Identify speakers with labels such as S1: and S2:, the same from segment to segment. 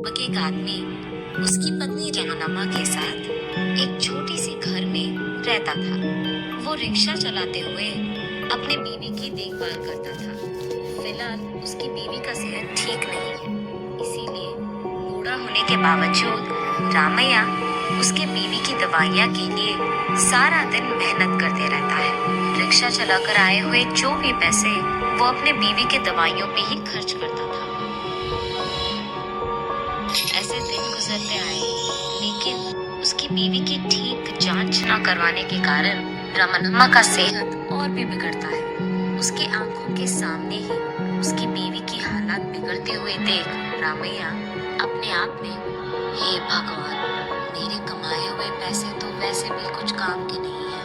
S1: एक आदमी उसकी पत्नी रमनमा के साथ एक छोटी सी घर में रहता था। वो रिक्शा चलाते हुए अपने बीवी की देखभाल करता था। फिलहाल उसकी बीवी का सेहत ठीक नहीं है, इसीलिए बूढ़ा होने के बावजूद रामैया उसके बीवी की दवाइयाँ के लिए सारा दिन मेहनत करते रहता है। रिक्शा चलाकर आए हुए जो भी पैसे वो अपने बीवी के दवाइयों पे ही खर्च करता था। ऐसे दिन गुजरते आए, लेकिन उसकी बीवी की ठीक जांच न करवाने के कारण रमनमा का सेहत और भी बिगड़ता है। उसकी आंखों के सामने ही उसकी बीवी की हालत बिगड़ते हुए देख रामैया अपने आप में, हे भगवान, मेरे कमाए हुए पैसे तो वैसे भी कुछ काम के नहीं है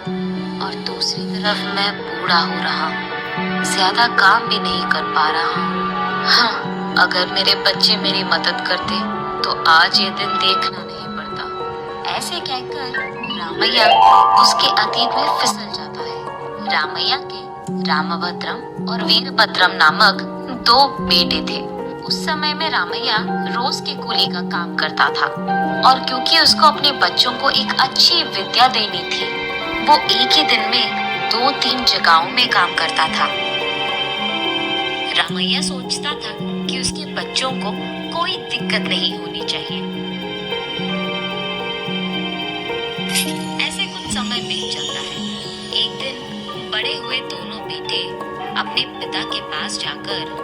S1: और दूसरी तरफ मैं बूढ़ा हो रहा हूँ, ज्यादा काम भी नहीं कर पा रहा हूँ। हाँ, अगर मेरे बच्चे मेरी मदद करते तो आज ये दिन देखना नहीं पड़ता। ऐसे कहकर रामैया उसके अतीत में फिसल जाता है। रामैया के रामभद्रम और वीरभद्रम नामक दो बेटे थे। उस समय में रामैया रोज के कूली का काम करता था और क्योंकि उसको अपने बच्चों को एक अच्छी विद्या देनी थी, वो एक ही दिन में 2-3 जगहों में काम करता था। रामैया सोचता था कि उसके बच्चों को कोई दिक्कत नहीं होनी चाहिए। ऐसे कुछ समय बीत जाता है। एक दिन बड़े हुए दोनों बेटे अपने पिता के पास जाकर,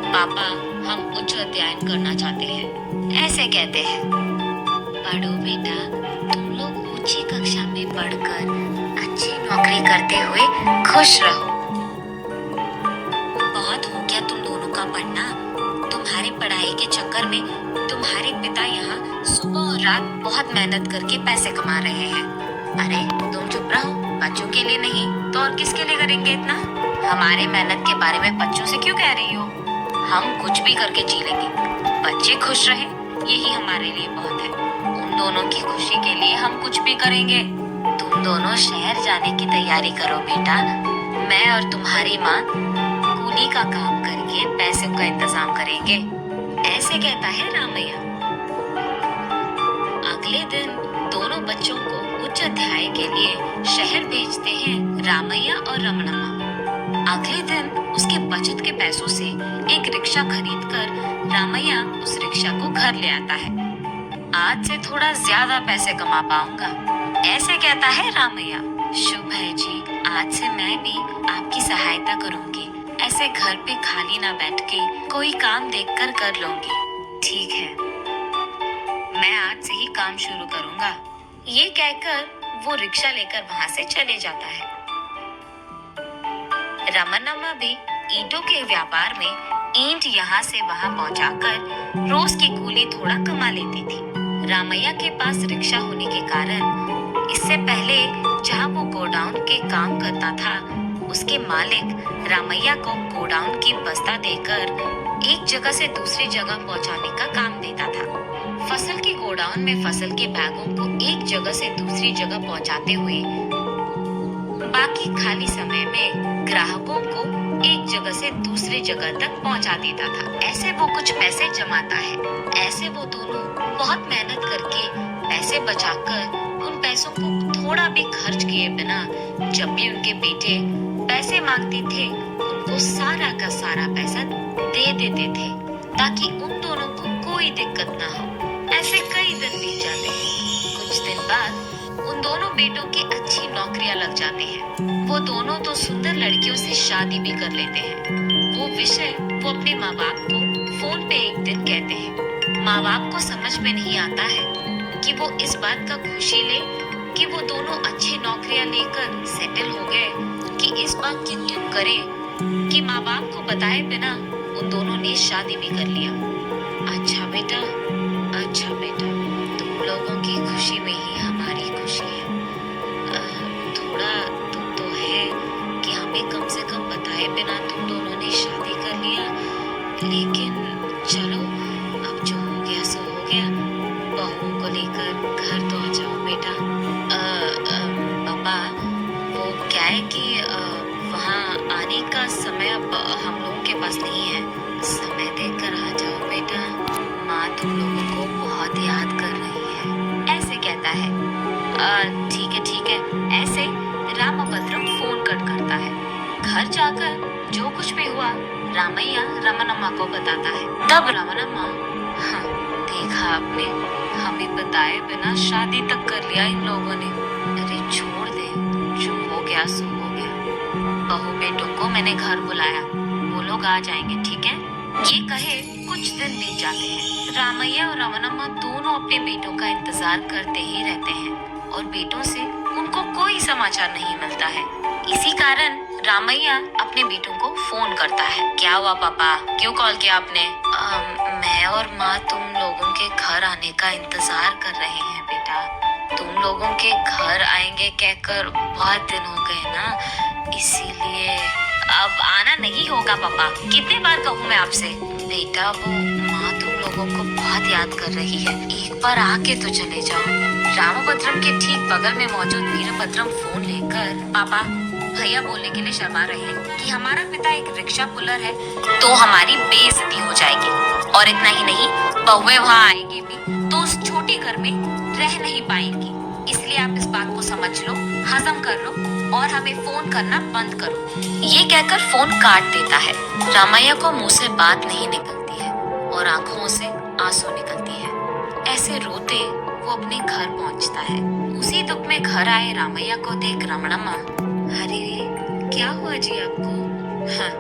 S1: पापा, हम उच्च अध्ययन करना चाहते हैं, ऐसे कहते हैं। पढ़ो बेटा, तुम लोग ऊंची कक्षा में पढ़कर अच्छी नौकरी करते हुए खुश रहो। बहुत हो गया तुम दोनों का पढ़ना। तुम्हारी पढ़ाई के चक्कर में तुम्हारे पिता यहाँ सुबह और रात बहुत मेहनत करके पैसे कमा रहे हैं। अरे तुम चुप रहो, बच्चों के लिए नहीं तो और किसके लिए करेंगे इतना? हमारे मेहनत के बारे में बच्चों से क्यों कह रही हो? हम कुछ भी करके जी लेंगे, बच्चे खुश रहे यही हमारे लिए बहुत है। उन दोनों की खुशी के लिए हम कुछ भी करेंगे। तुम दोनों शहर जाने की तैयारी करो बेटा, मैं और तुम्हारी माँ कूली का काम करके पैसे का इंतजाम करेंगे, ऐसे कहता है रामैया। अगले दिन दोनों बच्चों को उच्च अध्याय के लिए शहर भेजते हैं रामैया और रमनमा। अगले दिन उसके बचत के पैसों से एक रिक्शा खरीदकर रामैया उस रिक्शा को घर ले आता है। आज से थोड़ा ज्यादा पैसे कमा पाऊंगा, ऐसे कहता है रामैया। शुभ है जी, आज से मैं भी आपकी सहायता करूंगी। ऐसे घर पे खाली ना बैठ के कोई काम देखकर कर लूंगी। ठीक है, मैं आज से ही काम शुरू करूंगा। ये कहकर वो रिक्शा लेकर वहाँ से चले जाता है। रमनमा भी ईंटों के व्यापार में ईंट यहाँ से वहाँ पहुँचाकर रोज की कूली थोड़ा कमा लेती थी। रामैया के पास रिक्शा होने के कारण इससे पहले जहाँ वो गोडाउन के काम करता था, उसके मालिक रामैया को गोडाउन की बस्ता देकर एक जगह से दूसरी जगह पहुँचाने का काम देता था। फसल के गोडाउन में फसल के बैगों को एक जगह से दूसरी जगह पहुँचाते हुए बाकी खाली समय में ग्राहकों को एक जगह से दूसरी जगह तक पहुंचा देता था। ऐसे वो कुछ पैसे जमाता है। ऐसे वो दोनों बहुत मेहनत करके पैसे बचाकर उन पैसों को थोड़ा भी खर्च किए बिना जब भी उनके बेटे पैसे मांगते थे, उनको सारा का सारा पैसा दे देते थे ताकि उन दोनों को कोई दिक्कत ना हो। ऐसे कई दिन बीत जाते हैं। कुछ दिन बाद उन दोनों बेटों की अच्छी नौकरियां लग जाते हैं। वो दोनों तो सुंदर लड़कियों से शादी भी कर लेते हैं। वो विषय वो अपने माँ बाप को फोन पे एक दिन कहते हैं। माँ बाप को समझ में नहीं आता है कि वो इस बात का खुशी ले कि वो दोनों अच्छी नौकरियां लेकर सेटल हो गए, कि इस बात की दुख करे कि माँ बाप को बताए बिना उन दोनों ने शादी भी कर लिया। अच्छा बेटा, तुम लोगों की खुशी में ही हमारी खुशी है। थोड़ा दुख तो है कि हमें कम से कम बताए बिना तुम दोनों ने शादी कर लिया, लेकिन चलो, अब जो हो गया सो हो गया। बहुओं को लेकर घर तो आ जाओ बेटा। पापा, वो क्या है कि वहाँ आने का समय अब हम लोगों के पास नहीं है। समय देखकर आ जाओ बेटा, माँ तुम लोगों ऐसे रामभद्रम फोन कट करता है। घर जाकर जो कुछ भी हुआ रामैया रमनम्मा को बताता है। तब रमनम्मा, हाँ देखा आपने, हमें बताए बिना शादी तक कर लिया इन लोगों ने। अरे छोड़ दे, जो हो गया सो हो गया। बहू बेटों को मैंने घर बुलाया, वो लोग आ जाएंगे, ठीक है। ये कहे कुछ दिन बीत जाते हैं। रामैया और रमनम्मा दोनों अपने बेटों का इंतजार करते ही रहते हैं और बेटों से उनको कोई समाचार नहीं मिलता है। इसी कारण रामैया अपने बेटों को फोन करता है। क्या हुआ पापा, क्यों कॉल किया आपने? मैं और माँ तुम लोगों के घर आने का इंतजार कर रहे हैं बेटा। तुम लोगों के घर आएंगे कहकर बहुत दिन हो गए ना, इसीलिए अब आना नहीं होगा पापा। कितने बार कहूँ मैं आपसे? बेटा वो माँ तुम लोगों को बहुत याद कर रही है, एक बार आके तो चले जाओ। रामभद्रम के ठीक बगल में मौजूद वीरभद्रम फोन लेकर, पापा भैया बोलने के लिए शर्मा रहे हैं कि हमारा पिता एक रिक्शा पुलर है तो हमारी बेइज्जती हो जाएगी, और इतना ही नहीं बहुएं वहाँ आएंगी भी तो उस छोटे घर में रह नहीं पाएंगी। इसलिए आप इस बात को समझ लो, हजम कर लो और हमें फोन करना बंद करो। ये कहकर फोन काट देता है। रामैया को मुंह से बात नहीं निकलती है और आंखों से आंसू निकलती है। ऐसे रोते वो अपने घर पहुंचता है। उसी दुख में घर आए रामैया को देख रमणम्मा, अरे क्या हुआ जी आपको? हाँ,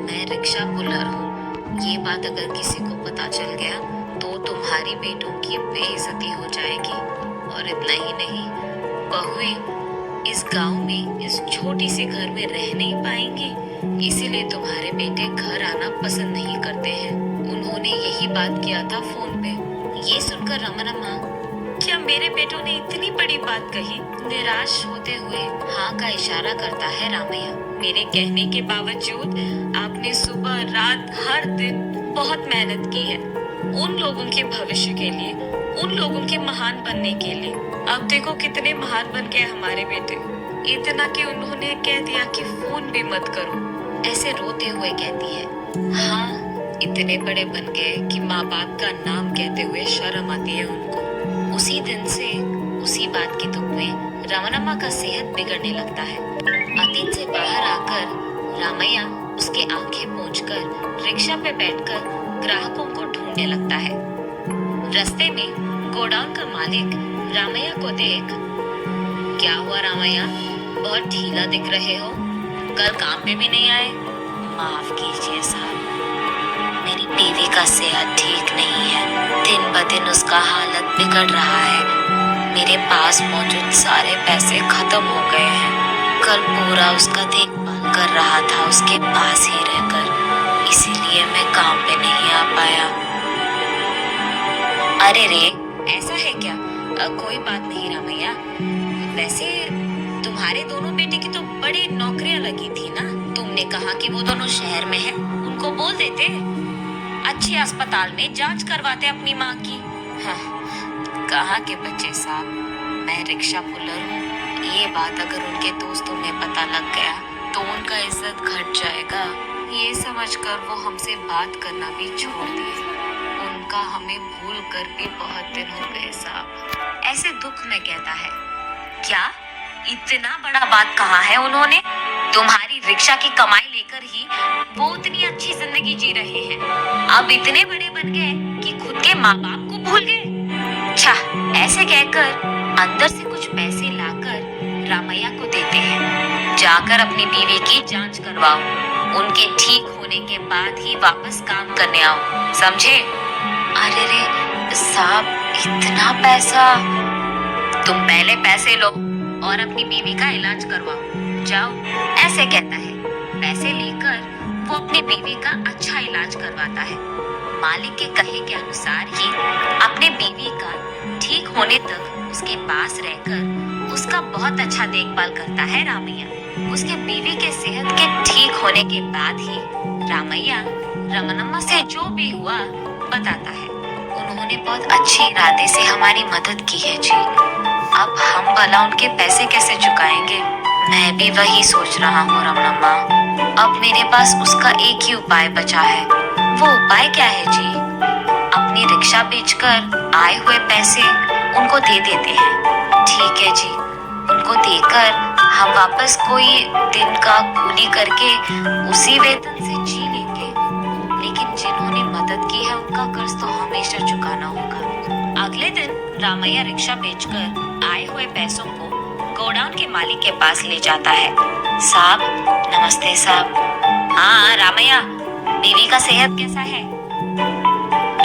S1: मैं रिक्शा पुलर हूँ। ये बात अगर किसी को पता चल गया तो तुम्हारी बेटों की बेइज्जती हो जाएगी, और इतना ही नहीं बहुएं इस गांव में इस छोटी सी घर में रह नहीं पाएंगी, इसीलिए तुम्हारे बेटे घर आना पसंद नहीं करते हैं। उन्होंने यही बात किया था फोन पे। ये सुनकर रमनम्मा, क्या मेरे बेटों ने इतनी बड़ी बात कही? निराश होते हुए हाँ का इशारा करता है रामैया। मेरे कहने के बावजूद आपने सुबह रात हर दिन बहुत मेहनत की है उन लोगों के भविष्य के लिए, उन लोगों के महान बनने के लिए। अब देखो कितने महान बन गए हमारे बेटे, इतना कि उन्होंने कह दिया कि फोन भी मत करो। ऐसे रोते हुए कहती है, हाँ इतने बड़े बन गए कि माँ बाप का नाम कहते हुए शर्म आती है उनको। उसी दिन से उसी बात के दुख में रमनम्मा का सेहत बिगड़ने लगता है। अतीत से बाहर आकर रामैया उसके आंखें पोंछकर रिक्शा पे बैठकर ग्राहकों को ढूंढने लगता है। रास्ते में गोडाउन का मालिक रामैया को देख, क्या हुआ रामैया, बहुत ढीला दिख रहे हो, कल काम पे भी नहीं आए? माफ कीजिए साहब, मेरी बीवी का सेहत ठीक नहीं है, दिन ब दिन उसका हालत बिगड़ रहा है। मेरे पास मौजूद सारे पैसे खत्म हो गए हैं। कल पूरा उसका देखभाल कर रहा था उसके पास ही रहकर, इसीलिए मैं काम पे नहीं आ पाया। अरे रे, ऐसा है क्या? कोई बात नहीं रामैया, वैसे तुम्हारे दोनों बेटे की तो बड़ी नौकरियां लगी थी ना। तुमने कहा कि वो दोनों शहर में हैं, उनको बोल देते, अच्छे अस्पताल में जांच करवाते अपनी माँ की। हाँ, कहाँ के बच्चे साहब, मैं रिक्शा पुलर हूँ। ये बात अगर उनके दोस्तों में पता लग गया तो उनका इज्जत घट जाएगा। ये समझकर वो हमसे बात करना भी छोड़ दिए। उनका हमें भूल कर भी बहुत दिन हो गए साहब। ऐसे दुख में कहता है, क्या इतना बड़ा बात कहा है उन्होंने? तुम्हारी रिक्शा की कमाई लेकर ही वो उतनी अच्छी जिंदगी जी रहे हैं, अब इतने बड़े बन गए कि खुद के माँ बाप को भूल गए। अच्छा, ऐसे कहकर अंदर से कुछ पैसे लाकर रामैया को देते हैं। जाकर अपनी बीवी की जांच करवाओ, उनके ठीक होने के बाद ही वापस काम करने आओ, समझे? अरे रे साहब, इतना पैसा? तुम पहले पैसे लो और अपनी बीवी का इलाज करवाओ, जाओ। ऐसे कहता है। पैसे लेकर वो अपनी बीवी का अच्छा इलाज करवाता है। मालिक के कहे के अनुसार ही अपने बीवी का ठीक होने तक उसके पास रहकर उसका बहुत अच्छा देखभाल करता है रामैया। उसके बीवी के सेहत के ठीक होने के बाद ही रामैया रमनम्मा से जो भी हुआ बताता है। उन्होंने बहुत अच्छे इरादे से हमारी मदद की है जी, अब हम भला उनके पैसे कैसे चुकाएंगे? मैं भी वही सोच रहा हूँ रमनम्मा। अब मेरे पास उसका एक ही उपाय बचा है। वो उपाय क्या है जी? अपनी रिक्शा बेचकर आए हुए पैसे उनको दे देते हैं। ठीक है जी, उनको देकर हम वापस कोई दिन का कूली करके उसी वेतन से जी लेंगे, लेकिन जिन्होंने मदद की है उनका कर्ज तो हमेशा चुकाना होगा। अगले दिन रामैया रिक्शा बेचकर आए हुए पैसों को गोडाउन के मालिक के पास ले जाता है। साहब, नमस्ते साहब। हाँ रामैया, बीवी का सेहत कैसा है?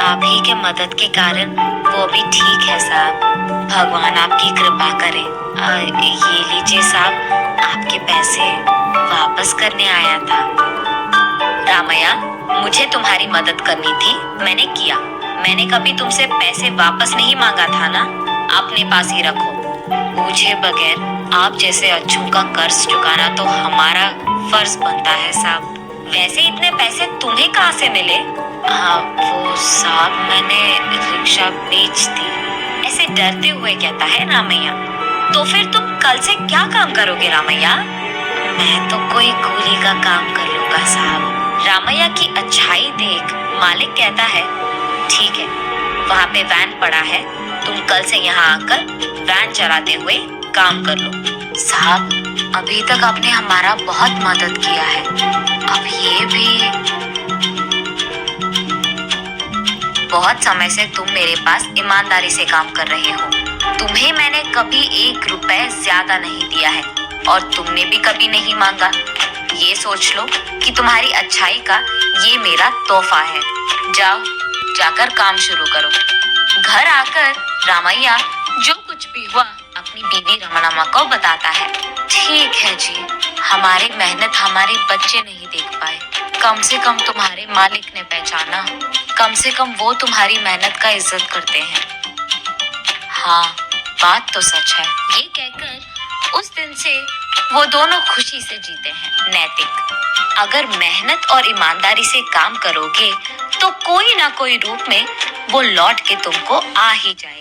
S1: आप ही के मदद के कारण वो भी ठीक है साहब। भगवान आपकी कृपा करे। ये लीजिए साहब, आपके पैसे वापस करने आया था। रामैया, मुझे तुम्हारी मदद करनी थी, मैंने किया। मैंने कभी तुमसे पैसे वापस नहीं मांगा था ना, अपने पास ही रखो। पूछे बगैर आप जैसे अच्छों का कर्ज चुकाना तो हमारा फर्ज बनता है साहब। वैसे इतने पैसे तुम्हें कहाँ से मिले? हाँ वो साहब, मैंने रिक्शा बेच दी। ऐसे डरते हुए कहता है रामैया। तो फिर तुम कल से क्या काम करोगे रामैया? मैं तो कोई कूली का काम कर लूंगा साहब। रामैया की अच्छाई देख मालिक कहता है, ठीक है, वहाँ पे वैन पड़ा है, तुम कल से यहाँ आकर वैन चलाते हुए काम कर लो। साहब, अभी तक आपने हमारा बहुत मदद किया है, अब ये भी। बहुत समय से तुम मेरे पास ईमानदारी से काम कर रहे हो। तुम्हें मैंने कभी 1 रुपए ज्यादा नहीं दिया है और तुमने भी कभी नहीं मांगा। ये सोच लो कि तुम्हारी अच्छाई का ये मेरा तोहफा है। जाओ, जाकर काम शुरू करो। घर आकर रामैया जो कुछ भी हुआ अपनी बीवी रमणम्मा को बताता है। ठीक है जी, हमारी मेहनत हमारे बच्चे नहीं देख पाए, कम से कम तुम्हारे मालिक ने पहचाना, कम से कम वो तुम्हारी मेहनत का इज्जत करते हैं। हाँ, बात तो सच है। ये कहकर उस दिन से वो दोनों खुशी से जीते हैं। नैतिक, अगर मेहनत और ईमानदारी से काम करोगे तो कोई ना कोई रूप में वो लौट के तुमको आ ही जाए।